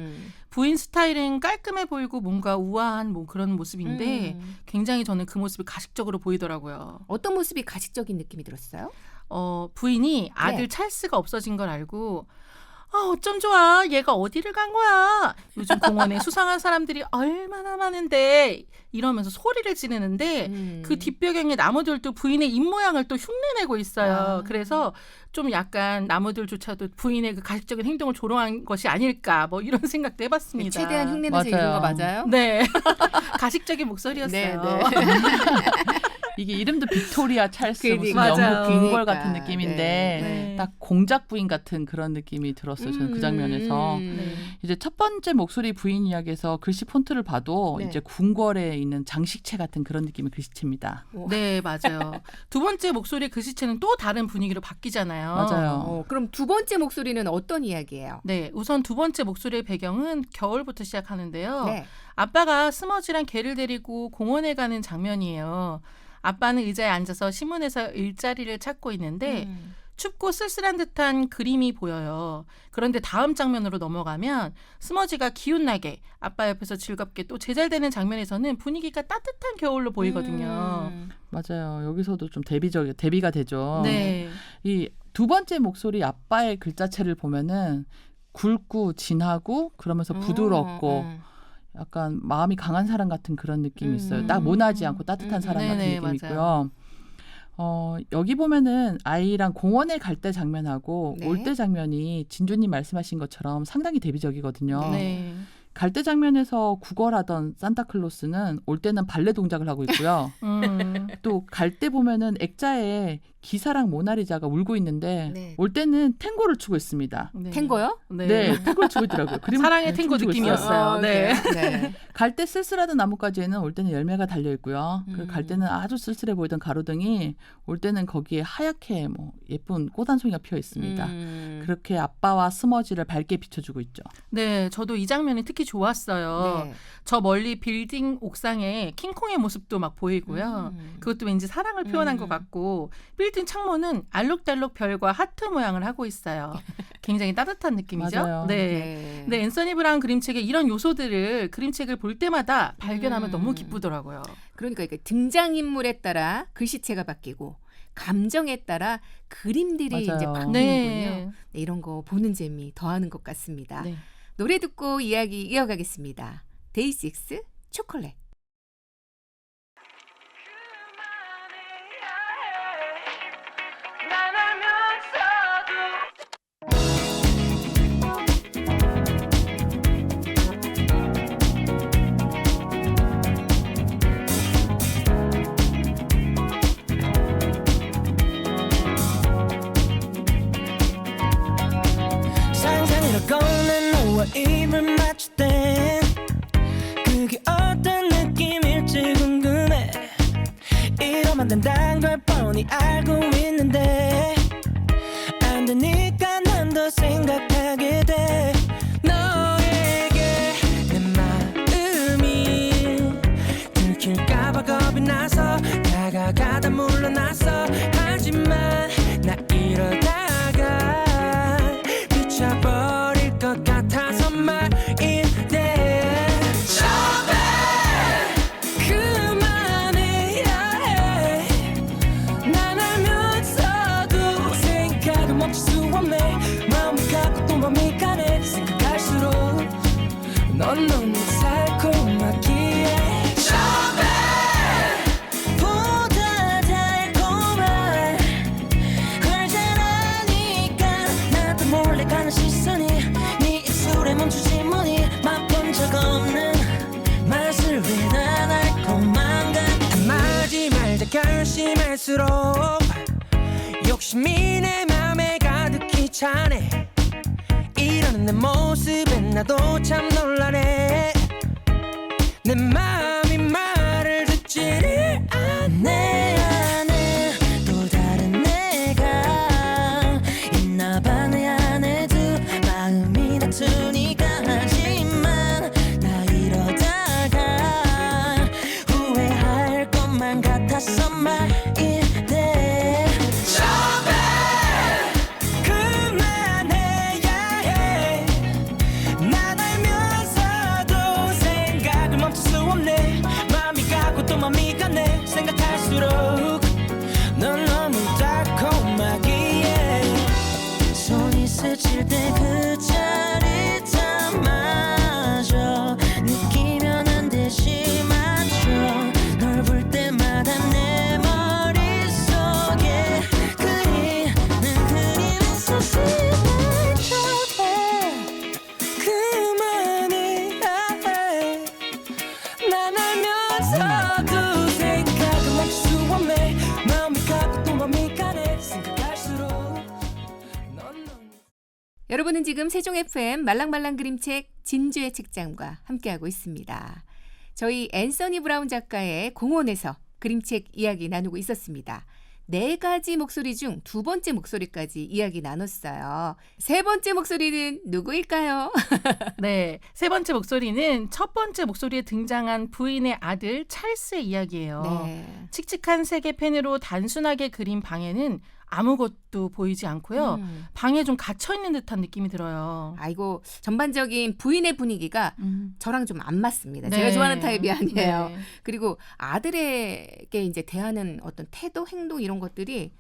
부인 스타일은 깔끔해 보이고 뭔가 우아한 뭐 그런 모습인데 굉장히 저는 그 모습이 가식적으로 보이더라고요. 어떤 모습이 가식적인 느낌이 들었어요? 부인이 아들 네. 찰스가 없어진 걸 알고 어쩜 좋아. 얘가 어디를 간 거야. 요즘 공원에 수상한 사람들이 얼마나 많은데 이러면서 소리를 지르는데 그 뒷배경의 나무들도 부인의 입모양을 또 흉내내고 있어요. 그래서 좀 약간 나무들조차도 부인의 그 가식적인 행동을 조롱한 것이 아닐까 뭐 이런 생각도 해봤습니다. 최대한 흉내내서 읽은 거 맞아요? 네. 가식적인 목소리였어요. 네. 이게 이름도 빅토리아 찰스 무슨 맞아요. 영국 궁궐 그러니까. 같은 느낌인데 네. 딱 공작 부인 같은 그런 느낌이 들었어요. 저는 그 장면에서 네. 이제 첫 번째 목소리 부인 이야기에서 글씨 폰트를 봐도 네. 이제 궁궐에 있는 장식체 같은 그런 느낌의 글씨체입니다. 네, 맞아요. 두 번째 목소리 글씨체는 또 다른 분위기로 바뀌잖아요. 맞아요. 그럼 두 번째 목소리는 어떤 이야기예요? 네, 우선 두 번째 목소리의 배경은 겨울부터 시작하는데요. 네. 아빠가 스머지랑 개를 데리고 공원에 가는 장면이에요. 아빠는 의자에 앉아서 신문에서 일자리를 찾고 있는데 춥고 쓸쓸한 듯한 그림이 보여요. 그런데 다음 장면으로 넘어가면 스머지가 기운나게 아빠 옆에서 즐겁게 또 제잘되는 장면에서는 분위기가 따뜻한 겨울로 보이거든요. 맞아요. 여기서도 좀 대비가 되죠. 네. 이 두 번째 목소리 아빠의 글자체를 보면은 굵고 진하고 그러면서 부드럽고 약간 마음이 강한 사람 같은 그런 느낌이 있어요. 딱 모나지 않고 따뜻한 사람 같은 네네, 느낌이 맞아요. 있고요. 여기 보면은 아이랑 공원에 갈 때 장면하고 네. 올 때 장면이 진주님 말씀하신 것처럼 상당히 대비적이거든요. 네. 갈 때 장면에서 구걸하던 산타클로스는 올 때는 발레 동작을 하고 있고요. 또 갈 때 보면은 액자에 기사랑 모나리자가 울고 있는데 네. 올 때는 탱고를 추고 있습니다. 네. 탱고요? 네, 탱고를 추고 있더라고요. 사랑의 탱고 춤추고 느낌이었어요. 네. 네. 갈 때 쓸쓸하던 나뭇가지에는 올 때는 열매가 달려 있고요. 그리고 갈 때는 아주 쓸쓸해 보이던 가로등이 올 때는 거기에 하얗게 뭐 예쁜 꽃 한 송이가 피어 있습니다. 그렇게 아빠와 스머지를 밝게 비춰주고 있죠. 네, 저도 이 장면이 특히 좋았어요. 네. 저 멀리 빌딩 옥상에 킹콩의 모습도 막 보이고요. 그것도 왠지 사랑을 표현한 것 같고 빌딩 창문은 알록달록 별과 하트 모양을 하고 있어요. 굉장히 따뜻한 느낌이죠. 맞아요. 네. 네, 앤서니 브라운 그림책의 이런 요소들을 그림책을 볼 때마다 발견하면 너무 음. 기쁘더라고요. 그러니까 이게 등장인물에 따라 글씨체가 바뀌고 감정에 따라 그림들이 맞아요. 이제 바뀌는군요. 네. 네, 이런 거 보는 재미 더하는 것 같습니다. 네. 노래 듣고 이야기 이어가겠습니다. 데이식스 초콜릿. 상상으로 꺼낸 너와 입을 맞출 땐 그게 어떤 느낌일지 궁금해. 이러면 된다는 걸 뻔히 알고 있는데 안 되니까 난 더 생각하게 돼. 너에게 내 마음이 들킬까봐 겁이 나서 다가가다 물러나서 하지만 나 이러다가 미쳐버릴 것 같아서 말인데 그만해야 해. 난 알면서도 생각을 멈출 수 없네. 마음이 가고 또 마음이 가네. 생각할수록 넌 너무 달콤하기에 보다 달콤한 걸 잘 아니까 나도 몰래 가는 시선이 네 입술에 멈추지 뭐니. 맛본 적 없는 맛을 왜 난 알고만가. 하지 말자 결심할수록 욕심이 내 맘에 가득히 차네. 이러는 내 모습에 나도 참 놀라네. 내 마음이 말을 듣지를 않네. 안에 또 다른 내가 있나봐. 내 안에 두 마음이 다투니까. 하지만 나 이러다가 후회할 것만 같아서 말인데 그만해야 해. 난 알면서도 생각을 멈출 수 없네. 마음이 가고 또 마음이 가네. 생각할수록 넌 너무 달콤하기에 손이 스칠 때 그 짜릿함마저 느끼면 안 되지 마죠. 널 볼 때마다 내 머릿속에 그리는 그림은 소심한 척해. 그만해야 해. 난 알면서도 생각을 멈출 수 없네. 마음이 가고 또 마음이 가네. 생각할수록 넌 너무 여러분은 지금 세종 FM 말랑말랑 그림책 진주의 책장과 함께하고 있습니다. 저희 앤서니 브라운 작가의 공원에서 그림책 이야기 나누고 있었습니다. 4가지 목소리 중 2번째 목소리까지 이야기 나눴어요. 3번째 목소리는 누구일까요? 네, 세 번째 목소리는 첫 번째 목소리에 등장한 부인의 아들 찰스의 이야기예요. 네. 칙칙한 색의 펜으로 단순하게 그린 방에는 아무것도 보이지 않고요. 방에 좀 갇혀있는 듯한 느낌이 들어요. 아이고, 전반적인 부인의 분위기가 저랑 좀 안 맞습니다. 네. 제가 좋아하는 타입이 아니에요. 네. 그리고 아들에게 이제 대하는 어떤 태도, 행동 이런 것들이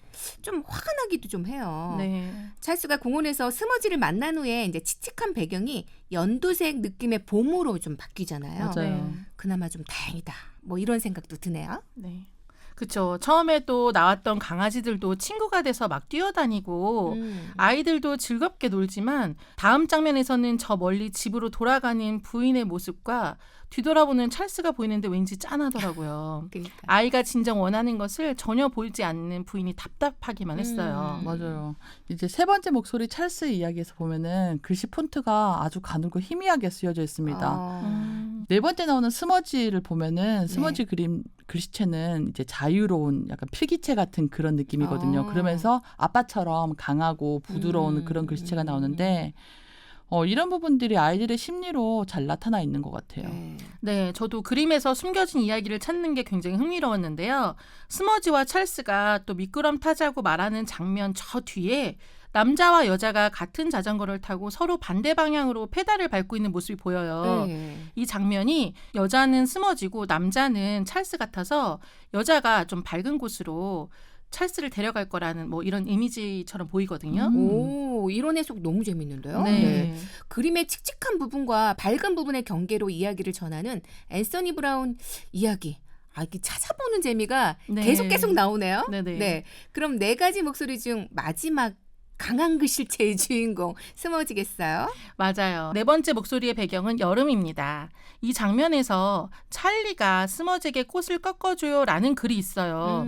좀 화가 나기도 좀 해요. 네. 찰스가 공원에서 스머지를 만난 후에 이제 칙칙한 배경이 연두색 느낌의 봄으로 좀 바뀌잖아요. 맞아요. 그나마 좀 다행이다. 뭐 이런 생각도 드네요. 네. 그렇죠. 처음에 또 나왔던 강아지들도 친구가 돼서 막 뛰어다니고 아이들도 즐겁게 놀지만 다음 장면에서는 저 멀리 집으로 돌아가는 부인의 모습과 뒤돌아보는 찰스가 보이는데 왠지 짠하더라고요. 그러니까. 아이가 진정 원하는 것을 전혀 보이지 않는 부인이 답답하기만 했어요. 맞아요. 이제 세 번째 목소리 찰스 이야기에서 보면은 글씨 폰트가 아주 가늘고 희미하게 쓰여져 있습니다. 네 번째 나오는 스머지를 보면은 스머지 그림 글씨체는 이제 자유로운 약간 필기체 같은 그런 느낌이거든요. 그러면서 아빠처럼 강하고 부드러운 그런 글씨체가 나오는데 이런 부분들이 아이들의 심리로 잘 나타나 있는 것 같아요. 네, 저도 그림에서 숨겨진 이야기를 찾는 게 굉장히 흥미로웠는데요. 스머지와 찰스가 또 미끄럼 타자고 말하는 장면 저 뒤에 남자와 여자가 같은 자전거를 타고 서로 반대 방향으로 페달을 밟고 있는 모습이 보여요. 네. 이 장면이 여자는 스머지고 남자는 찰스 같아서 여자가 좀 밝은 곳으로 찰스를 데려갈 거라는 뭐 이런 이미지처럼 보이거든요. 오, 이런 해석 너무 재밌는데요. 네. 그림의 칙칙한 부분과 밝은 부분의 경계로 이야기를 전하는 앤서니 브라운 이야기. 이게 찾아보는 재미가 네. 계속 나오네요. 네네. 네. 그럼 4가지 목소리 중 마지막 강한 글씨체의 주인공 스머지겠어요? 맞아요. 4번째 목소리의 배경은 여름입니다. 이 장면에서 찰리가 스머지에게 꽃을 꺾어줘요라는 글이 있어요.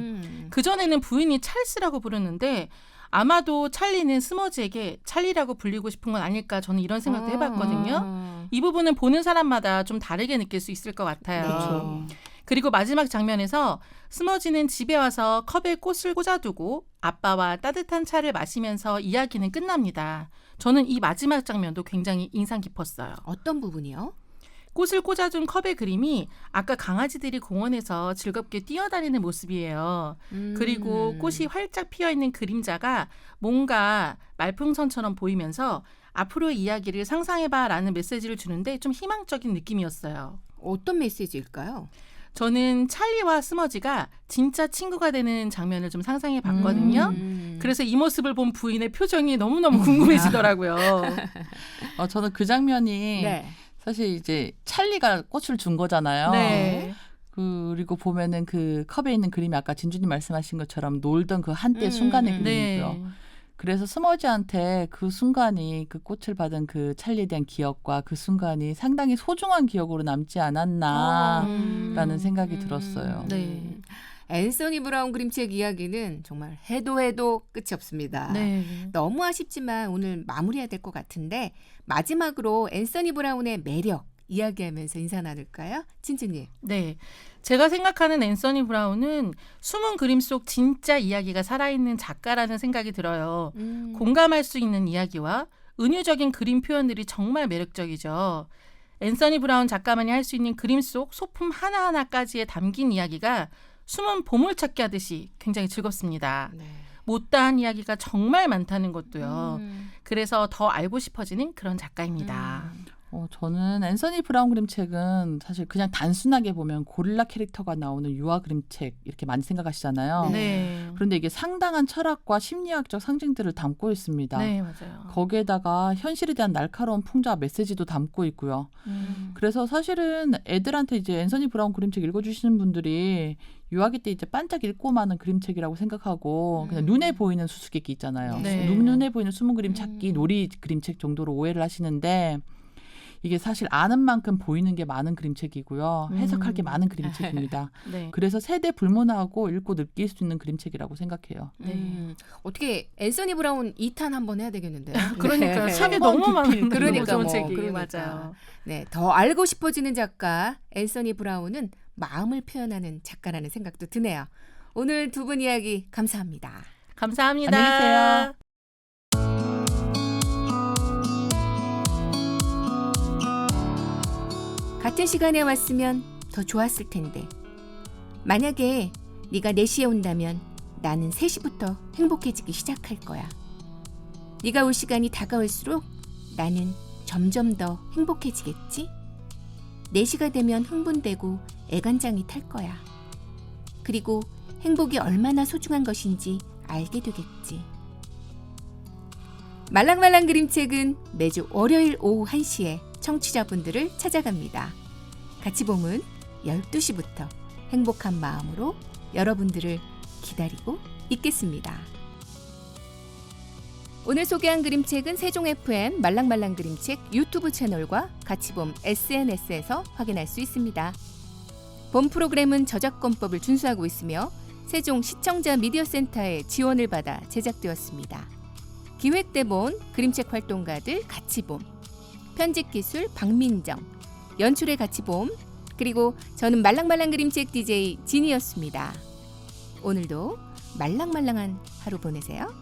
그전에는 부인이 찰스라고 부르는데 아마도 찰리는 스머지에게 찰리라고 불리고 싶은 건 아닐까 저는 이런 생각도 해봤거든요. 이 부분은 보는 사람마다 좀 다르게 느낄 수 있을 것 같아요. 그렇죠. 그리고 마지막 장면에서 스머지는 집에 와서 컵에 꽃을 꽂아두고 아빠와 따뜻한 차를 마시면서 이야기는 끝납니다. 저는 이 마지막 장면도 굉장히 인상 깊었어요. 어떤 부분이요? 꽃을 꽂아둔 컵의 그림이 아까 강아지들이 공원에서 즐겁게 뛰어다니는 모습이에요. 그리고 꽃이 활짝 피어있는 그림자가 뭔가 말풍선처럼 보이면서 앞으로의 이야기를 상상해봐라는 메시지를 주는데 좀 희망적인 느낌이었어요. 어떤 메시지일까요? 저는 찰리와 스머지가 진짜 친구가 되는 장면을 좀 상상해 봤거든요. 그래서 이 모습을 본 부인의 표정이 너무너무 궁금해지더라고요. 저는 그 장면이 네. 사실 이제 찰리가 꽃을 준 거잖아요. 네. 그리고 보면은 그 컵에 있는 그림이 아까 진주님 말씀하신 것처럼 놀던 그 한때 순간의 그림이고요. 네. 그래서 스머지한테 그 순간이 그 꽃을 받은 그 찰리에 대한 기억과 그 순간이 상당히 소중한 기억으로 남지 않았나라는 생각이 들었어요. 네. 앤서니 브라운 그림책 이야기는 정말 해도 끝이 없습니다. 네. 너무 아쉽지만 오늘 마무리해야 될 것 같은데 마지막으로 앤서니 브라운의 매력 이야기하면서 인사 나눌까요? 진주님. 네. 제가 생각하는 앤서니 브라운은 숨은 그림 속 진짜 이야기가 살아있는 작가라는 생각이 들어요. 공감할 수 있는 이야기와 은유적인 그림 표현들이 정말 매력적이죠. 앤서니 브라운 작가만이 할 수 있는 그림 속 소품 하나하나까지에 담긴 이야기가 숨은 보물찾기 하듯이 굉장히 즐겁습니다. 네. 못다한 이야기가 정말 많다는 것도요. 그래서 더 알고 싶어지는 그런 작가입니다. 저는 앤서니 브라운 그림책은 사실 그냥 단순하게 보면 고릴라 캐릭터가 나오는 유아 그림책 이렇게 많이 생각하시잖아요. 네. 그런데 이게 상당한 철학과 심리학적 상징들을 담고 있습니다. 네, 맞아요. 거기에다가 현실에 대한 날카로운 풍자와 메시지도 담고 있고요. 그래서 사실은 애들한테 이제 앤서니 브라운 그림책 읽어주시는 분들이 유아기 때 이제 반짝 읽고 마는 그림책이라고 생각하고 그냥 눈에 보이는 수수께끼 있잖아요. 네. 눈에 보이는 숨은 그림 찾기 놀이 그림책 정도로 오해를 하시는데 이게 사실 아는 만큼 보이는 게 많은 그림책이고요. 해석할 게 많은 그림책입니다. 네. 그래서 세대 불문하고 읽고 느낄 수 있는 그림책이라고 생각해요. 어떻게 앤서니 브라운 2탄 한번 해야 되겠는데요. 그러니까요. 네. 책이 너무 많은 그러니까 너무 뭐, 좋은 책이 그러니까. 맞아요. 네, 더 알고 싶어지는 작가 앤서니 브라운은 마음을 표현하는 작가라는 생각도 드네요. 오늘 두 분 이야기 감사합니다. 감사합니다. 안녕히 계세요. 같은 시간에 왔으면 더 좋았을 텐데. 만약에 네가 4시에 온다면 나는 3시부터 행복해지기 시작할 거야. 네가 올 시간이 다가올수록 나는 점점 더 행복해지겠지? 4시가 되면 흥분되고 애간장이 탈 거야. 그리고 행복이 얼마나 소중한 것인지 알게 되겠지. 말랑말랑 그림책은 매주 월요일 오후 1시에 청취자분들을 찾아갑니다. 같이 봄은 12시부터 행복한 마음으로 여러분들을 기다리고 있겠습니다. 오늘 소개한 그림책은 세종FM 말랑말랑 그림책 유튜브 채널과 같이봄 SNS에서 확인할 수 있습니다. 본 프로그램은 저작권법을 준수하고 있으며 세종 시청자 미디어센터의 지원을 받아 제작되었습니다. 기획대본 그림책 활동가들 같이봄, 편집기술 박민정, 연출의 같이봄, 그리고 저는 말랑말랑 그림책 DJ 진이었습니다. 오늘도 말랑말랑한 하루 보내세요.